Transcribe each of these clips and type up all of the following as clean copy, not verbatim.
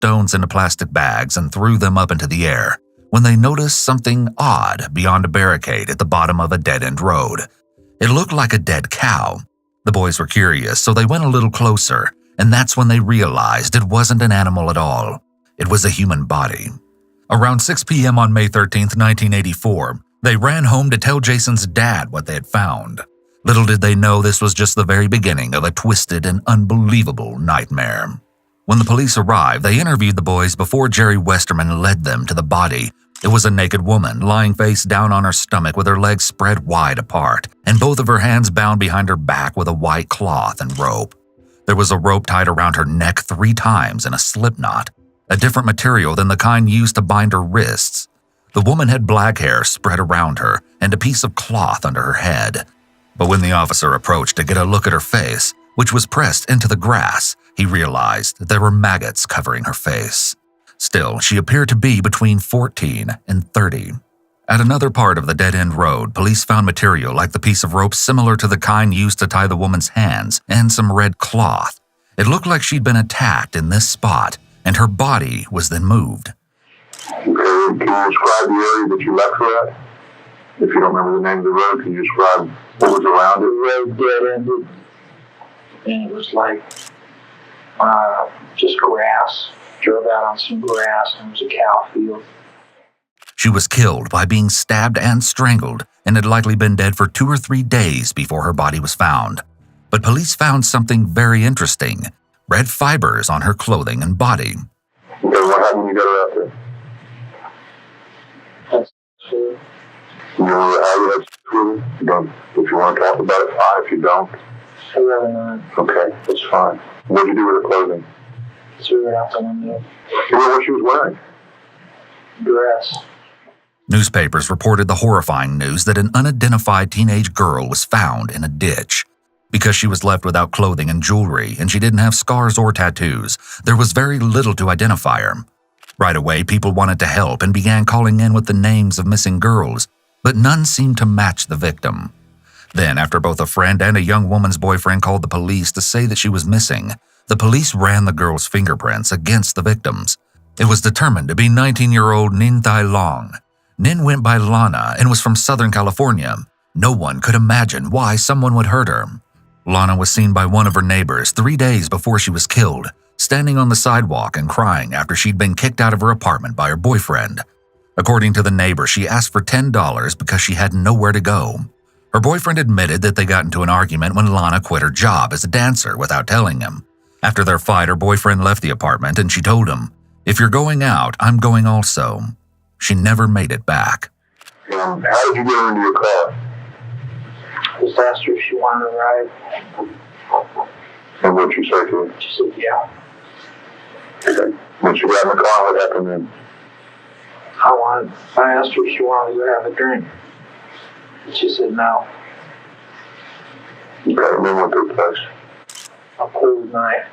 stones into plastic bags and threw them up into the air when they noticed something odd beyond a barricade at the bottom of a dead-end road. It looked like a dead cow. The boys were curious, so they went a little closer, and that's when they realized it wasn't an animal at all. It was a human body. Around 6 p.m. on May 13, 1984, they ran home to tell Jason's dad what they had found. Little did they know this was just the very beginning of a twisted and unbelievable nightmare. When the police arrived, they interviewed the boys before Jerry Westerman led them to the body. It was a naked woman, lying face down on her stomach with her legs spread wide apart, and both of her hands bound behind her back with a white cloth and rope. There was a rope tied around her neck 3 times in a slip knot, a different material than the kind used to bind her wrists. The woman had black hair spread around her and a piece of cloth under her head. But when the officer approached to get a look at her face, which was pressed into the grass, he realized that there were maggots covering her face. Still, she appeared to be between 14 and 30. At another part of the dead-end road, police found material like the piece of rope similar to the kind used to tie the woman's hands and some red cloth. It looked like she'd been attacked in this spot, and her body was then moved. Can you describe the area that you left her at? If you don't remember the name of the road, can you describe what was around it? The road dead-ended, and it was like just grass. Drove out on some grass, and it was a cow field. She was killed by being stabbed and strangled, and had likely been dead for 2 or 3 days before her body was found. But police found something very interesting: red fibers on her clothing and body. Okay, what happened when you got her out there? That's true. You know how you had sex with her? You don't. If you want to talk about it, fine. If you don't, I'd rather not. okay, that's fine. What did you do with her clothing? Threw it out the window. You know what she was wearing? Dress. Newspapers reported the horrifying news that an unidentified teenage girl was found in a ditch. Because she was left without clothing and jewelry, and she didn't have scars or tattoos, there was very little to identify her. Right away, people wanted to help and began calling in with the names of missing girls, but none seemed to match the victim. Then, after both a friend and a young woman's boyfriend called the police to say that she was missing, the police ran the girl's fingerprints against the victims. It was determined to be 19-year-old Ninh Tai Long. Ninh went by Lana and was from Southern California. No one could imagine why someone would hurt her. Lana was seen by one of her neighbors 3 days before she was killed, standing on the sidewalk and crying after she'd been kicked out of her apartment by her boyfriend. According to the neighbor, she asked for $10 because she had nowhere to go. Her boyfriend admitted that they got into an argument when Lana quit her job as a dancer without telling him. After their fight, her boyfriend left the apartment and she told him, "If you're going out, I'm going also." She never made it back. How did you get her into your car? Just asked her if she wanted a ride. And what did you say to her? She said, yeah. Okay. When she got in the car, what happened then? I asked her if she wanted to go have a drink. She said no. Okay, and then what took place? A cold night.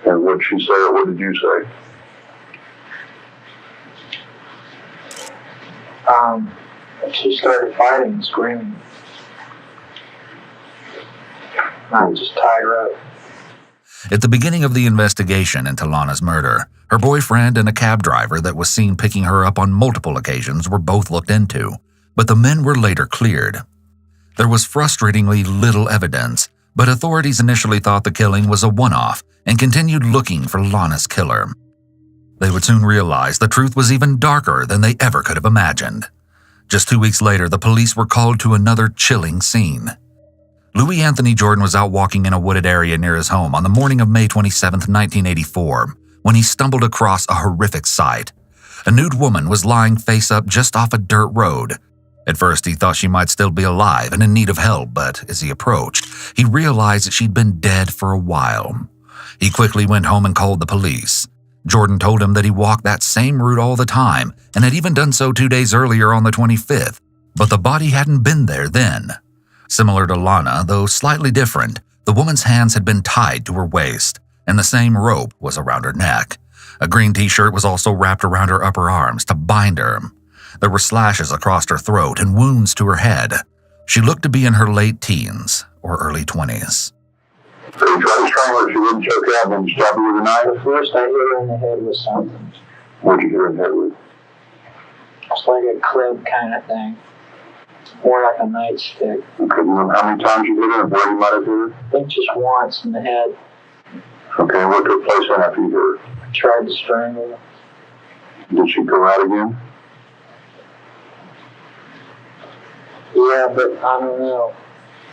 And what did she say, or what did you say? She started fighting and screaming. I just tied her up. At the beginning of the investigation into Lana's murder, her boyfriend and a cab driver that was seen picking her up on multiple occasions were both looked into, but the men were later cleared. There was frustratingly little evidence, but authorities initially thought the killing was a one-off and continued looking for Lana's killer. They would soon realize the truth was even darker than they ever could have imagined. Just 2 weeks later, the police were called to another chilling scene. Louis Anthony Jordan was out walking in a wooded area near his home on the morning of May 27, 1984, when he stumbled across a horrific sight. A nude woman was lying face up just off a dirt road. At first, he thought she might still be alive and in need of help, but as he approached, he realized that she'd been dead for a while. He quickly went home and called the police. Jordan told him that he walked that same route all the time and had even done so 2 days earlier on the 25th, but the body hadn't been there then. Similar to Lana, though slightly different, the woman's hands had been tied to her waist, and the same rope was around her neck. A green t-shirt was also wrapped around her upper arms to bind her. There were slashes across her throat and wounds to her head. She looked to be in her late teens or early 20s. So you tried to strangle her, she wouldn't choke out, and then you stabbed her with a knife? At first I hit her in the head with something. What'd you hit her in the head with? It's like a club kind of thing. More like a nightstick. Okay, you know how many times you hit her and where you might have hit her? I think just once in the head. Okay, and what took place then after you hit her? I tried to strangle her. Did she go out again? Yeah, but I don't know.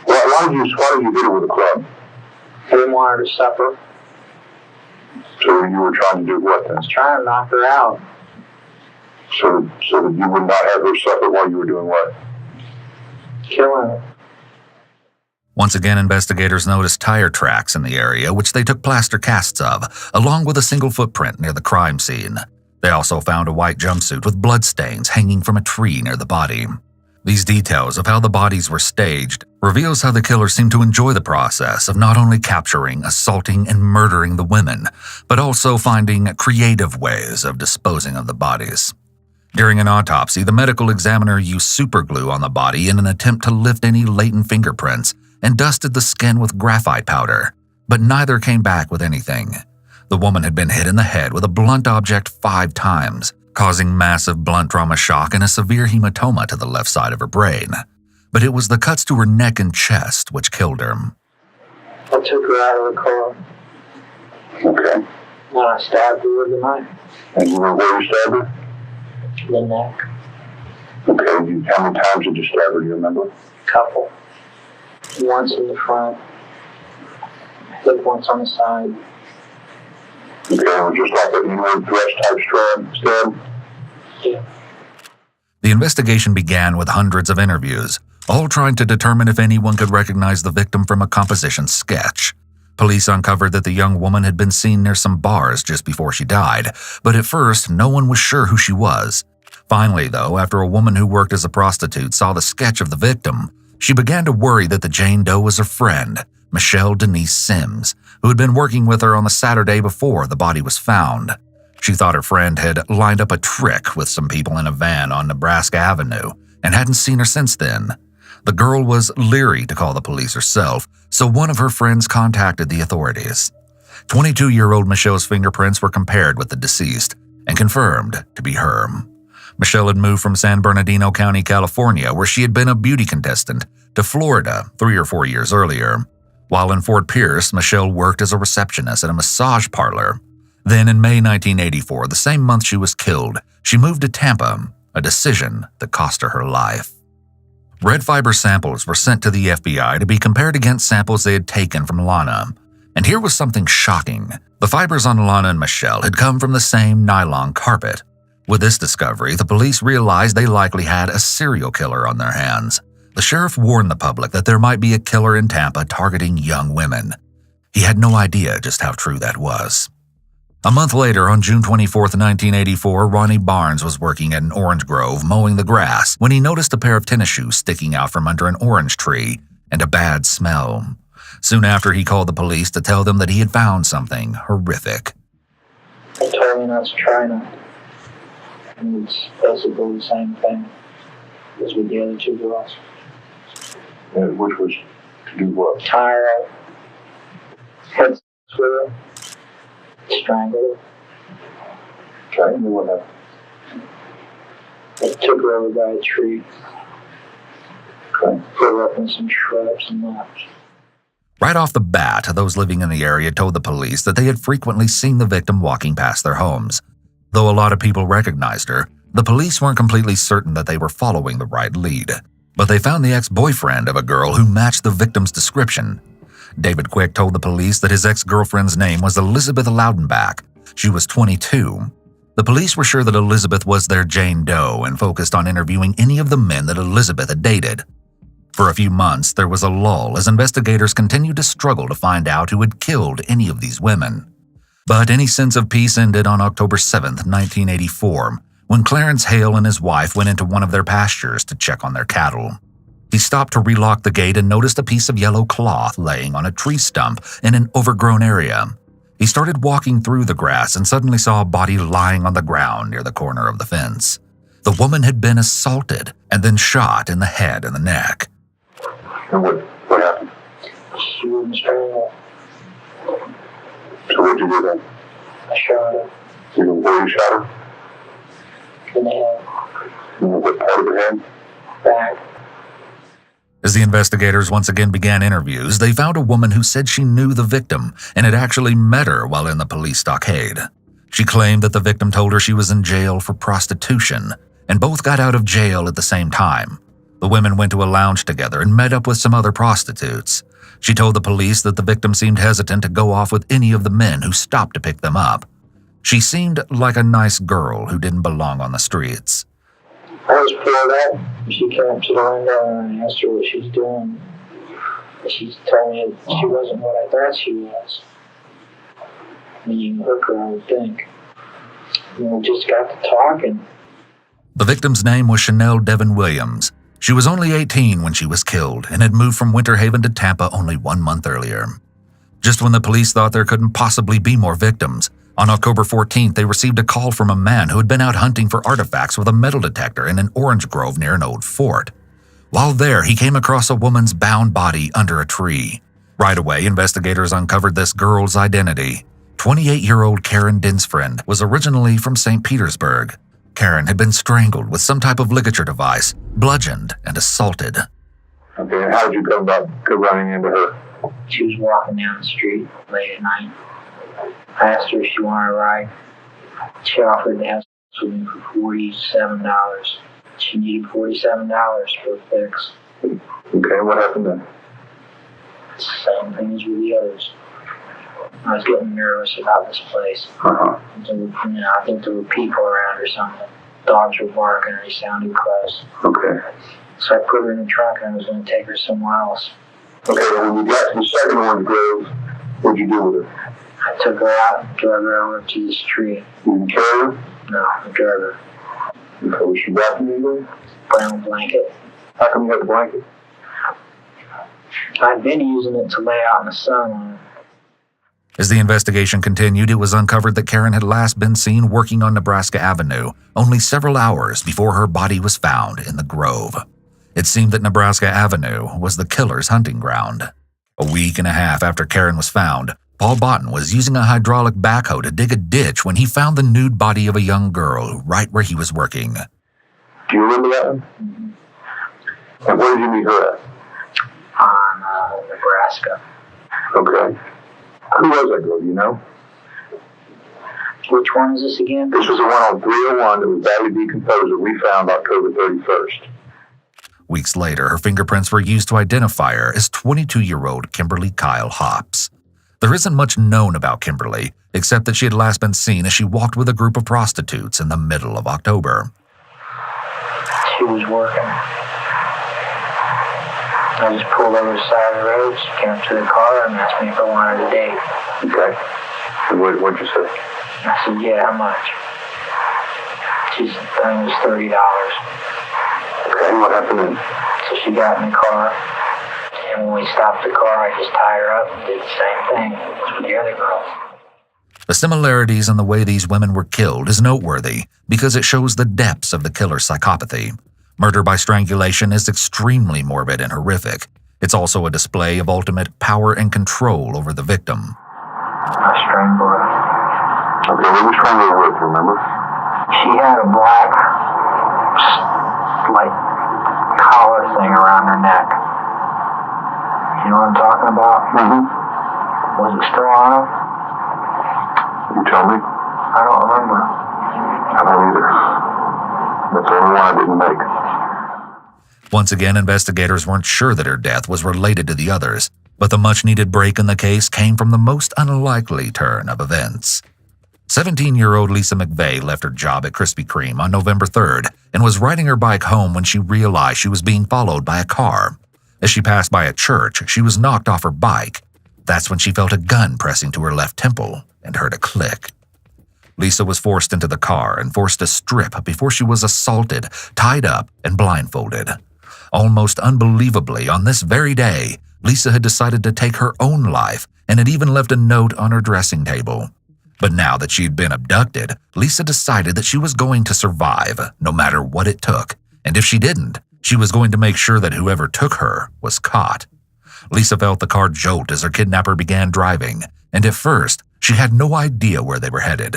Well, why did you hit her with a club? I didn't want her to suffer. So you were trying to do what then? I was trying to knock her out. So that you would not have her suffer while you were doing what? Killing her. Once again, investigators noticed tire tracks in the area, which they took plaster casts of, along with a single footprint near the crime scene. They also found a white jumpsuit with bloodstains hanging from a tree near the body. These details of how the bodies were staged reveals how the killer seemed to enjoy the process of not only capturing, assaulting, and murdering the women, but also finding creative ways of disposing of the bodies. During an autopsy, the medical examiner used superglue on the body in an attempt to lift any latent fingerprints and dusted the skin with graphite powder, but neither came back with anything. The woman had been hit in the head with a blunt object 5 times, causing massive blunt trauma shock and a severe hematoma to the left side of her brain. But it was the cuts to her neck and chest which killed her. I took her out of the car. Okay. And I stabbed her with a knife. And you know where you stabbed her? The neck. Okay, how many times did you stab her, do you remember? Couple. Once in the front. I think once on the side. Okay, it was just like an inward thrust type stab? Yeah. The investigation began with hundreds of interviews, all trying to determine if anyone could recognize the victim from a composition sketch. Police uncovered that the young woman had been seen near some bars just before she died, but at first, no one was sure who she was. Finally, though, after a woman who worked as a prostitute saw the sketch of the victim, she began to worry that the Jane Doe was her friend, Michelle Denise Sims, who had been working with her on the Saturday before the body was found. She thought her friend had lined up a trick with some people in a van on Nebraska Avenue and hadn't seen her since then. The girl was leery to call the police herself, so one of her friends contacted the authorities. 22-year-old Michelle's fingerprints were compared with the deceased and confirmed to be her. Michelle had moved from San Bernardino County, California, where she had been a beauty contestant, to Florida 3 or 4 years earlier. While in Fort Pierce, Michelle worked as a receptionist at a massage parlor. Then in May 1984, the same month she was killed, she moved to Tampa, a decision that cost her life. Red fiber samples were sent to the FBI to be compared against samples they had taken from Lana. And here was something shocking. The fibers on Lana and Michelle had come from the same nylon carpet. With this discovery, the police realized they likely had a serial killer on their hands. The sheriff warned the public that there might be a killer in Tampa targeting young women. He had no idea just how true that was. A month later, on June 24, 1984, Ronnie Barnes was working at an orange grove mowing the grass when he noticed a pair of tennis shoes sticking out from under an orange tree and a bad smell. Soon after, he called the police to tell them that he had found something horrific. They told me not to try not. And it's basically the same thing as with the other 2 girls. Which was to do what? Tie her up. Head with her. Strangle her. Okay, and then what happened? They took her over by a tree. Okay. Put her up in some shrubs and laps. Right off the bat, those living in the area told the police that they had frequently seen the victim walking past their homes. Though a lot of people recognized her, the police weren't completely certain that they were following the right lead. But they found the ex-boyfriend of a girl who matched the victim's description. David Quick told the police that his ex-girlfriend's name was Elizabeth Loudenbach. She was 22. The police were sure that Elizabeth was their Jane Doe and focused on interviewing any of the men that Elizabeth had dated. For a few months, there was a lull as investigators continued to struggle to find out who had killed any of these women. But any sense of peace ended on October 7, 1984, when Clarence Hale and his wife went into one of their pastures to check on their cattle. He stopped to relock the gate and noticed a piece of yellow cloth laying on a tree stump in an overgrown area. He started walking through the grass and suddenly saw a body lying on the ground near the corner of the fence. The woman had been assaulted and then shot in the head and the neck. And what happened? She wouldn't strangle. So what'd you do then? I shot her Even before you shot her? in the head, What part of the head? back. As the investigators once again began interviews, they found a woman who said she knew the victim and had actually met her while in the police stockade. She claimed that the victim told her she was in jail for prostitution, and both got out of jail at the same time. The women went to a lounge together and met up with some other prostitutes. She told the police that the victim seemed hesitant to go off with any of the men who stopped to pick them up. She seemed like a nice girl who didn't belong on the streets. I was pulled up. She came up to the window and I asked her what she was doing. She told me that she wasn't what I thought she was. Meaning a hooker, I would think. And we just got to talking. The victim's name was Chanel Devin Williams. She was only 18 when she was killed and had moved from Winter Haven to Tampa only 1 month earlier. Just when the police thought there couldn't possibly be more victims, on October 14th, they received a call from a man who had been out hunting for artifacts with a metal detector in an orange grove near an old fort. While there, he came across a woman's bound body under a tree. Right away, investigators uncovered this girl's identity. 28-year-old Karen Dinsfriend was originally from St. Petersburg. Karen had been strangled with some type of ligature device, bludgeoned, and assaulted. Okay, and how did you go about running into her? She was walking down the street late at night. I asked her if she wanted a ride. She offered to have sex with me for $47. She needed $47 for a fix. Okay, what happened then? It's the same thing as with the others. I was getting nervous about this place. Uh-huh. I think there were people around or something. Dogs were barking or they sounded close. Okay. So I put her in the trunk and I was going to take her somewhere else. Okay, when you got to the second orange grove, what'd you do with her? I took her out and drove her over to this tree. You didn't carry her? No, I drove her. Okay, was she wrapped in anything? Brown blanket. How come you had the blanket? I'd been using it to lay out in the sun. As the investigation continued, it was uncovered that Karen had last been seen working on Nebraska Avenue only several hours before her body was found in the grove. It seemed that Nebraska Avenue was the killer's hunting ground. A week and a half after Karen was found, Paul Botten was using a hydraulic backhoe to dig a ditch when he found the nude body of a young girl right where he was working. Do you remember that one? Mm-hmm. And where did you meet her at? On Nebraska. Okay. Who was that girl, do you know? Which one is this again? This was the one on 301 that was badly decomposed that we found October 31st. Weeks later, her fingerprints were used to identify her as 22-year-old Kimberly Kyle Hops. There isn't much known about Kimberly, except that she had last been seen as she walked with a group of prostitutes in the middle of October. She was working. I just pulled over the side of the road. She came up to the car and asked me if I wanted a date. Okay. And what'd you say? I said, yeah, how much? She said, it was $30. Okay, and what happened then? So she got in the car. And when we stopped the car, I just tied her up and did the same thing as with the other girls. The similarities in the way these women were killed is noteworthy because it shows the depths of the killer's psychopathy. Murder by strangulation is extremely morbid and horrific. It's also a display of ultimate power and control over the victim. I strangled her. Okay, what was strangled her with, remember? She had a black, like, collar thing around her neck. You know what I'm talking about? Mm-hmm. Was it still on her? You tell me. I don't remember. I don't either. That's the only one I didn't make. Once again, investigators weren't sure that her death was related to the others, but the much-needed break in the case came from the most unlikely turn of events. 17-year-old Lisa McVeigh left her job at Krispy Kreme on November 3rd and was riding her bike home when she realized she was being followed by a car. As she passed by a church, she was knocked off her bike. That's when she felt a gun pressing to her left temple and heard a click. Lisa was forced into the car and forced to strip before she was assaulted, tied up, and blindfolded. Almost unbelievably, on this very day, Lisa had decided to take her own life and had even left a note on her dressing table. But now that she'd been abducted, Lisa decided that she was going to survive, no matter what it took, and if she didn't, she was going to make sure that whoever took her was caught. Lisa felt the car jolt as her kidnapper began driving, and at first, she had no idea where they were headed.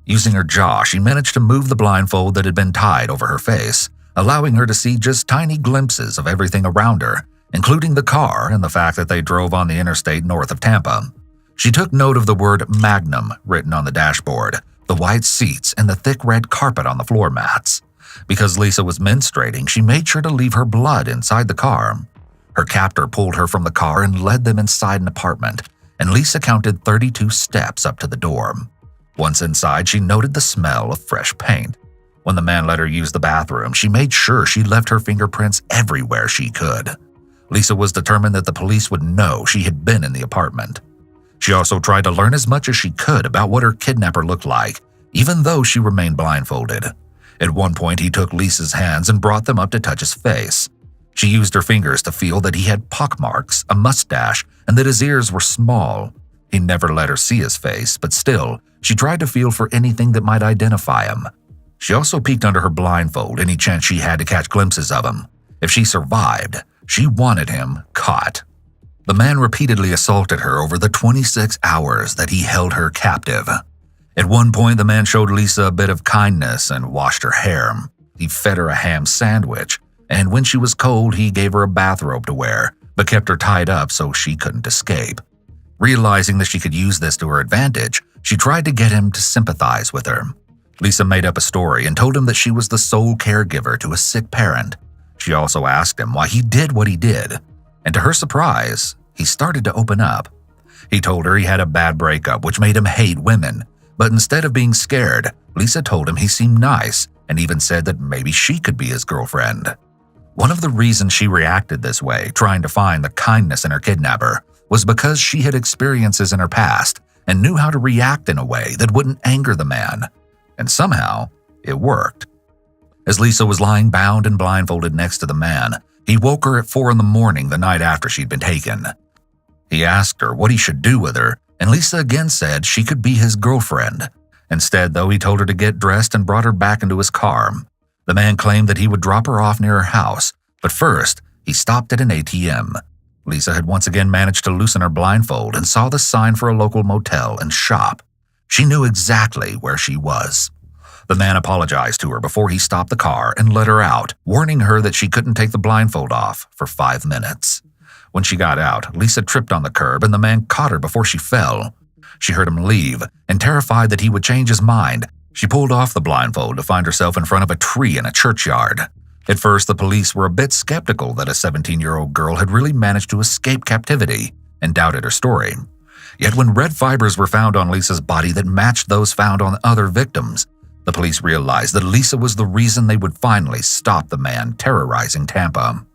Using her jaw, she managed to move the blindfold that had been tied over her face, allowing her to see just tiny glimpses of everything around her, including the car and the fact that they drove on the interstate north of Tampa. She took note of the word Magnum written on the dashboard, the white seats, and the thick red carpet on the floor mats. Because Lisa was menstruating, she made sure to leave her blood inside the car. Her captor pulled her from the car and led them inside an apartment, and Lisa counted 32 steps up to the door. Once inside, she noted the smell of fresh paint. When the man let her use the bathroom, she made sure she left her fingerprints everywhere she could. Lisa was determined that the police would know she had been in the apartment. She also tried to learn as much as she could about what her kidnapper looked like, even though she remained blindfolded. At one point, he took Lisa's hands and brought them up to touch his face. She used her fingers to feel that he had pockmarks, a mustache, and that his ears were small. He never let her see his face, but still, she tried to feel for anything that might identify him. She also peeked under her blindfold any chance she had to catch glimpses of him. If she survived, she wanted him caught. The man repeatedly assaulted her over the 26 hours that he held her captive. At one point, the man showed Lisa a bit of kindness and washed her hair. He fed her a ham sandwich, and when she was cold, he gave her a bathrobe to wear, but kept her tied up so she couldn't escape. Realizing that she could use this to her advantage, she tried to get him to sympathize with her. Lisa made up a story and told him that she was the sole caregiver to a sick parent. She also asked him why he did what he did, and to her surprise, he started to open up. He told her he had a bad breakup which made him hate women, but instead of being scared, Lisa told him he seemed nice and even said that maybe she could be his girlfriend. One of the reasons she reacted this way, trying to find the kindness in her kidnapper, was because she had experiences in her past and knew how to react in a way that wouldn't anger the man. And somehow, it worked. As Lisa was lying bound and blindfolded next to the man, he woke her at 4 a.m. the night after she'd been taken. He asked her what he should do with her, and Lisa again said she could be his girlfriend. Instead, though, he told her to get dressed and brought her back into his car. The man claimed that he would drop her off near her house, but first, he stopped at an ATM. Lisa had once again managed to loosen her blindfold and saw the sign for a local motel and shop. She knew exactly where she was. The man apologized to her before he stopped the car and let her out, warning her that she couldn't take the blindfold off for 5 minutes. When she got out, Lisa tripped on the curb and the man caught her before she fell. She heard him leave, and terrified that he would change his mind, she pulled off the blindfold to find herself in front of a tree in a churchyard. At first, the police were a bit skeptical that a 17-year-old girl had really managed to escape captivity and doubted her story. Yet when red fibers were found on Lisa's body that matched those found on other victims, the police realized that Lisa was the reason they would finally stop the man terrorizing Tampa.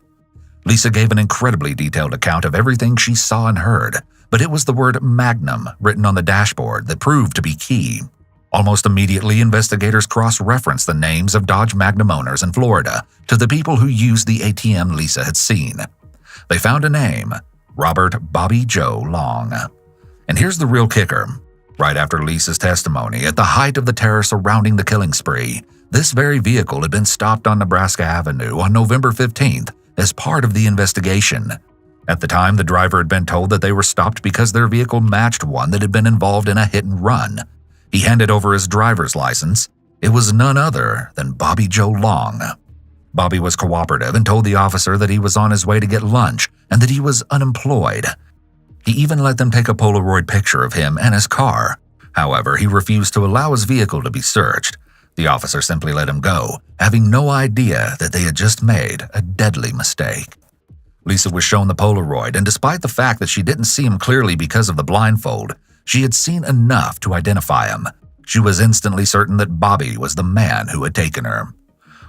Lisa gave an incredibly detailed account of everything she saw and heard, but it was the word Magnum written on the dashboard that proved to be key. Almost immediately, investigators cross-referenced the names of Dodge Magnum owners in Florida to the people who used the ATM Lisa had seen. They found a name, Robert Bobby Joe Long. And here's the real kicker. Right after Lisa's testimony, at the height of the terror surrounding the killing spree, this very vehicle had been stopped on Nebraska Avenue on November 15th as part of the investigation. At the time, the driver had been told that they were stopped because their vehicle matched one that had been involved in a hit and run. He handed over his driver's license. It was none other than Bobby Joe Long. Bobby was cooperative and told the officer that he was on his way to get lunch and that he was unemployed. He even let them take a Polaroid picture of him and his car. However, he refused to allow his vehicle to be searched. The officer simply let him go, having no idea that they had just made a deadly mistake. Lisa was shown the Polaroid, and despite the fact that she didn't see him clearly because of the blindfold, she had seen enough to identify him. She was instantly certain that Bobby was the man who had taken her.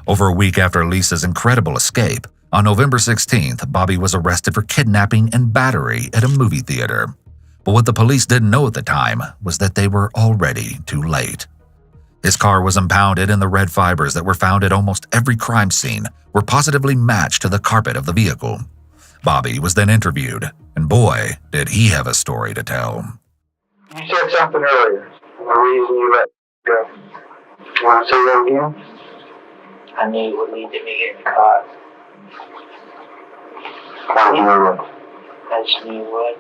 Over a week after Lisa's incredible escape, on November 16th, Bobby was arrested for kidnapping and battery at a movie theater. But what the police didn't know at the time was that they were already too late. His car was impounded, and the red fibers that were found at almost every crime scene were positively matched to the carpet of the vehicle. Bobby was then interviewed, and boy, did he have a story to tell. You said something earlier. The reason you let go. You want to say that again? I knew it would lead to me getting caught. How did you know that? I just knew it would.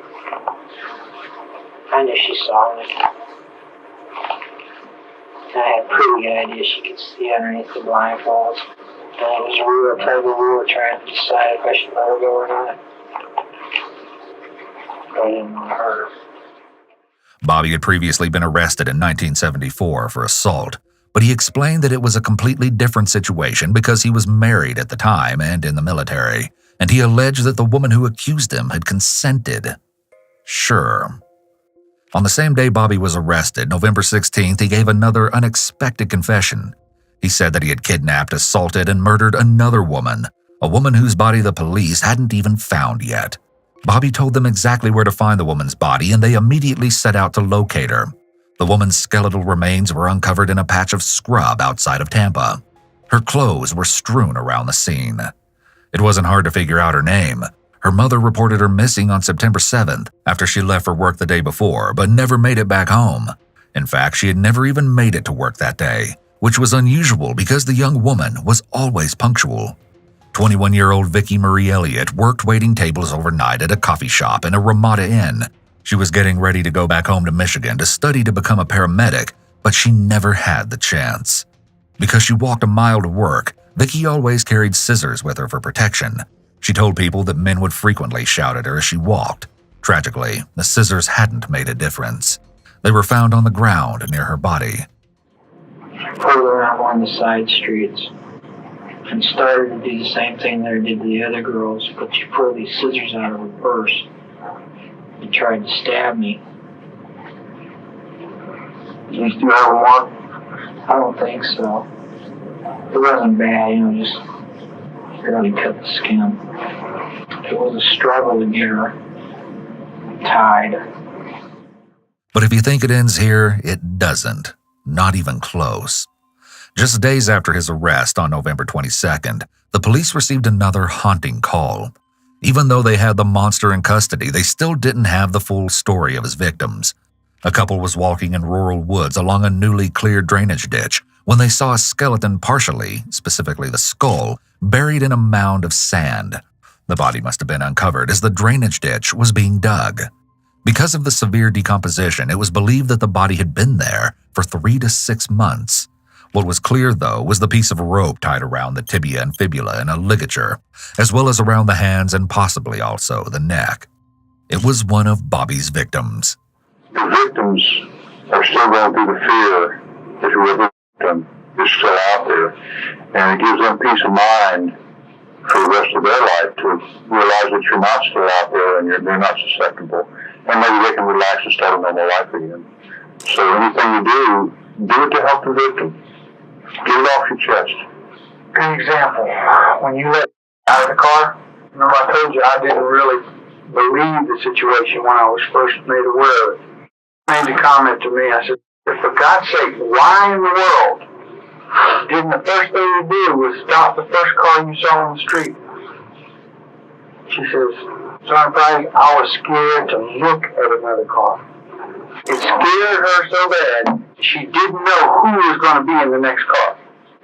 I knew she saw me. I had a pretty good idea she could see underneath the blindfolds. And it was a real tug of war trying to decide if I should let her go or not. But I didn't want to hurt her. Bobby had previously been arrested in 1974 for assault, but he explained that it was a completely different situation because he was married at the time and in the military, and he alleged that the woman who accused him had consented. Sure. On the same day Bobby was arrested, November 16th, he gave another unexpected confession. He said that he had kidnapped, assaulted, and murdered another woman, a woman whose body the police hadn't even found yet. Bobby told them exactly where to find the woman's body, and they immediately set out to locate her. The woman's skeletal remains were uncovered in a patch of scrub outside of Tampa. Her clothes were strewn around the scene. It wasn't hard to figure out her name. Her mother reported her missing on September 7th after she left for work the day before, but never made it back home. In fact, she had never even made it to work that day, which was unusual because the young woman was always punctual. 21-year-old Vicki Marie Elliott worked waiting tables overnight at a coffee shop in a Ramada Inn. She was getting ready to go back home to Michigan to study to become a paramedic, but she never had the chance. Because she walked a mile to work, Vicki always carried scissors with her for protection. She told people that men would frequently shout at her as she walked. Tragically, the scissors hadn't made a difference. They were found on the ground near her body. She pulled around one of the side streets and started to do the same thing that I did to the other girls, but she pulled these scissors out of her purse and tried to stab me. Do you still have a mark? I don't think so. It wasn't bad, just barely cut the skin. It was a struggle to get her tied. But if you think it ends here, it doesn't. Not even close. Just days after his arrest on November 22nd, the police received another haunting call. Even though they had the monster in custody, they still didn't have the full story of his victims. A couple was walking in rural woods along a newly cleared drainage ditch when they saw a skeleton partially, specifically the skull, buried in a mound of sand. The body must have been uncovered as the drainage ditch was being dug. Because of the severe decomposition, it was believed that the body had been there for 3 to 6 months. What was clear, though, was the piece of rope tied around the tibia and fibula in a ligature, as well as around the hands and possibly also the neck. It was one of Bobby's victims. The victims are still going through the fear that whoever victim is still out there, and it gives them peace of mind for the rest of their life to realize that you're not still out there and they're not susceptible, and maybe they can relax and start a normal life again. So anything you do it to help the victim. Get it off your chest. Good example. When you let out of the car, remember I told you I didn't really believe the situation when I was first made aware of it. I made a comment to me. I said, for God's sake, why in the world didn't the first thing you did was stop the first car you saw on the street? She says, Sergeant Bragg, I was scared to look at another car. It scared her so bad, she didn't know who was going to be in the next car.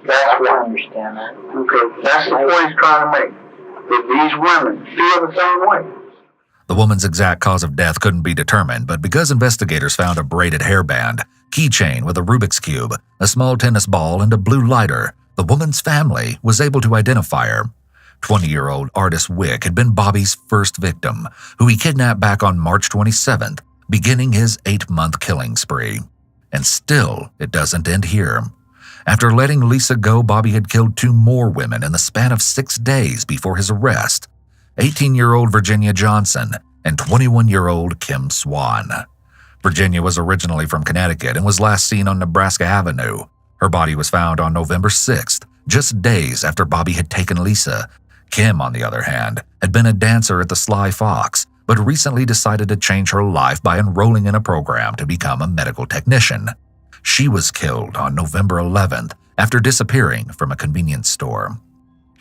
That's what I understand that. Okay, that's the point he's trying to make. That these women feel the same way. The woman's exact cause of death couldn't be determined, but because investigators found a braided hairband, keychain with a Rubik's Cube, a small tennis ball, and a blue lighter, the woman's family was able to identify her. 20-year-old Artis Wick had been Bobby's first victim, who he kidnapped back on March 27th, beginning his 8-month killing spree. And still, it doesn't end here. After letting Lisa go, Bobby had killed 2 more women in the span of 6 days before his arrest. 18-year-old Virginia Johnson and 21-year-old Kim Swan. Virginia was originally from Connecticut and was last seen on Nebraska Avenue. Her body was found on November 6th, just days after Bobby had taken Lisa. Kim, on the other hand, had been a dancer at the Sly Fox, but recently decided to change her life by enrolling in a program to become a medical technician. She was killed on November 11th after disappearing from a convenience store.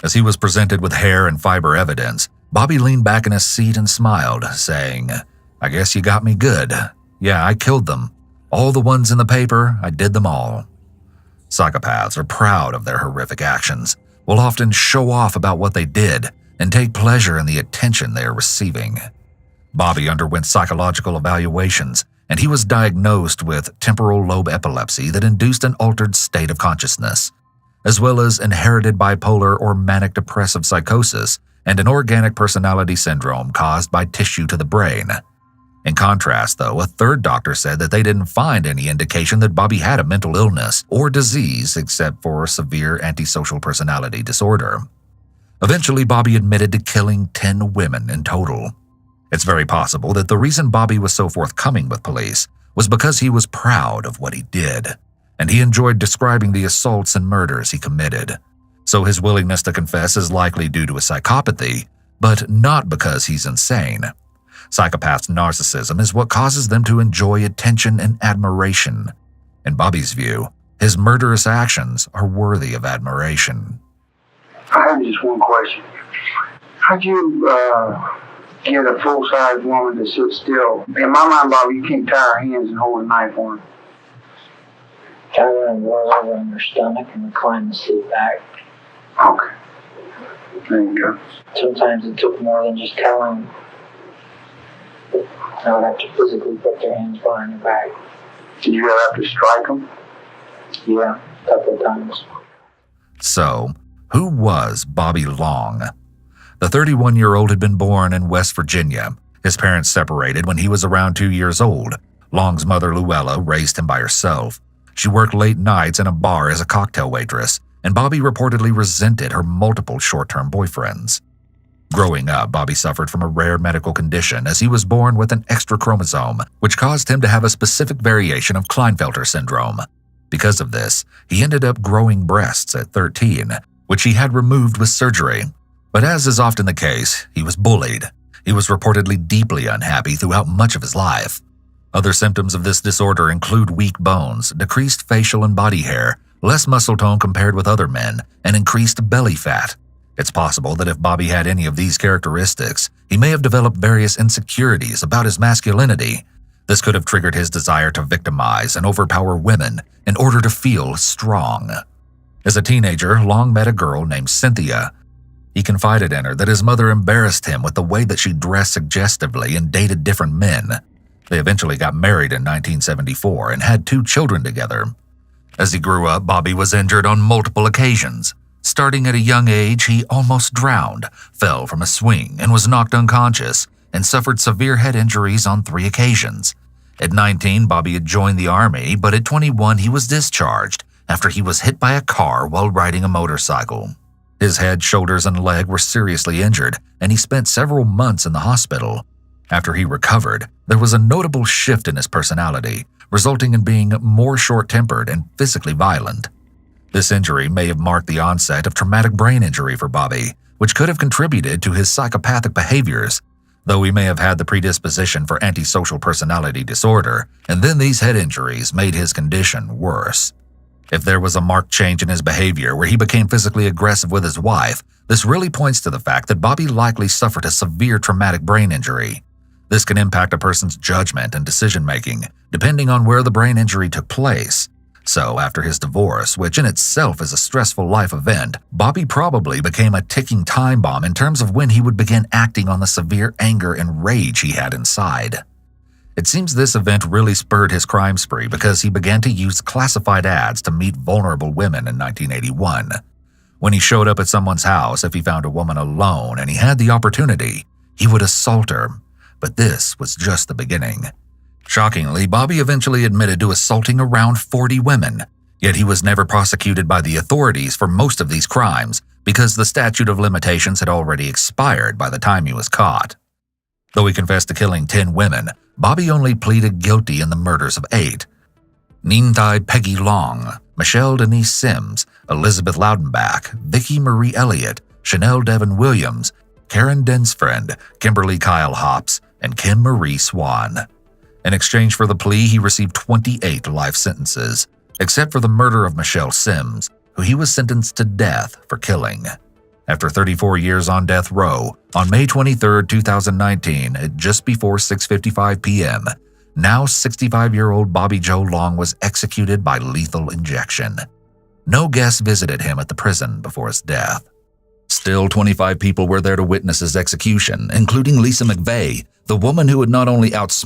As he was presented with hair and fiber evidence, Bobby leaned back in his seat and smiled, saying, "I guess you got me good. Yeah, I killed them. All the ones in the paper, I did them all." Psychopaths are proud of their horrific actions, will often show off about what they did, and take pleasure in the attention they are receiving. Bobby underwent psychological evaluations, and he was diagnosed with temporal lobe epilepsy that induced an altered state of consciousness, as well as inherited bipolar or manic depressive psychosis and an organic personality syndrome caused by tissue to the brain. In contrast, though, a third doctor said that they didn't find any indication that Bobby had a mental illness or disease except for severe antisocial personality disorder. Eventually, Bobby admitted to killing 10 women in total. It's very possible that the reason Bobby was so forthcoming with police was because he was proud of what he did, and he enjoyed describing the assaults and murders he committed. So his willingness to confess is likely due to his psychopathy, but not because he's insane. Psychopaths' narcissism is what causes them to enjoy attention and admiration. In Bobby's view, his murderous actions are worthy of admiration. I have just one question. How'd you get a full-size woman to sit still? In my mind, Bobby, you can't tie her hands and hold a knife on her. Tie her and roll over on her stomach and recline the seat back. Okay. There you go. Sometimes it took more than just telling. I would have to physically put their hands behind their back. Did you ever have to strike them? Yeah, a couple of times. So, who was Bobby Long? The 31-year-old had been born in West Virginia. His parents separated when he was around 2 years old. Long's mother, Luella, raised him by herself. She worked late nights in a bar as a cocktail waitress, and Bobby reportedly resented her multiple short-term boyfriends. Growing up, Bobby suffered from a rare medical condition as he was born with an extra chromosome, which caused him to have a specific variation of Klinefelter syndrome. Because of this, he ended up growing breasts at 13, which he had removed with surgery. But as is often the case, he was bullied. He was reportedly deeply unhappy throughout much of his life. Other symptoms of this disorder include weak bones, decreased facial and body hair, less muscle tone compared with other men, and increased belly fat. It's possible that if Bobby had any of these characteristics, he may have developed various insecurities about his masculinity. This could have triggered his desire to victimize and overpower women in order to feel strong. As a teenager, Long met a girl named Cynthia. He confided in her that his mother embarrassed him with the way that she dressed suggestively and dated different men. They eventually got married in 1974 and had 2 children together. As he grew up, Bobby was injured on multiple occasions. Starting at a young age, he almost drowned, fell from a swing, and was knocked unconscious, and suffered severe head injuries on 3 occasions. At 19, Bobby had joined the Army, but at 21 he was discharged after he was hit by a car while riding a motorcycle. His head, shoulders, and leg were seriously injured, and he spent several months in the hospital. After he recovered, there was a notable shift in his personality, resulting in being more short-tempered and physically violent. This injury may have marked the onset of traumatic brain injury for Bobby, which could have contributed to his psychopathic behaviors, though he may have had the predisposition for antisocial personality disorder, and then these head injuries made his condition worse. If there was a marked change in his behavior where he became physically aggressive with his wife, this really points to the fact that Bobby likely suffered a severe traumatic brain injury. This can impact a person's judgment and decision-making, depending on where the brain injury took place. So, after his divorce, which in itself is a stressful life event, Bobby probably became a ticking time bomb in terms of when he would begin acting on the severe anger and rage he had inside. It seems this event really spurred his crime spree because he began to use classified ads to meet vulnerable women in 1981. When he showed up at someone's house, if he found a woman alone and he had the opportunity, he would assault her. But this was just the beginning. Shockingly, Bobby eventually admitted to assaulting around 40 women, yet he was never prosecuted by the authorities for most of these crimes because the statute of limitations had already expired by the time he was caught. Though he confessed to killing 10 women, Bobby only pleaded guilty in the murders of 8. Neenthai Peggy Long, Michelle Denise Sims, Elizabeth Loudenbach, Vicki Marie Elliott, Chanel Devin Williams, Karen Densfriend, Kimberly Kyle Hops, and Kim Marie Swan. In exchange for the plea, he received 28 life sentences, except for the murder of Michelle Sims, who he was sentenced to death for killing. After 34 years on death row, on May 23, 2019, at just before 6:55 p.m., now 65-year-old Bobby Joe Long was executed by lethal injection. No guests visited him at the prison before his death. Still, 25 people were there to witness his execution, including Lisa McVeigh, the woman who had not only outsmarted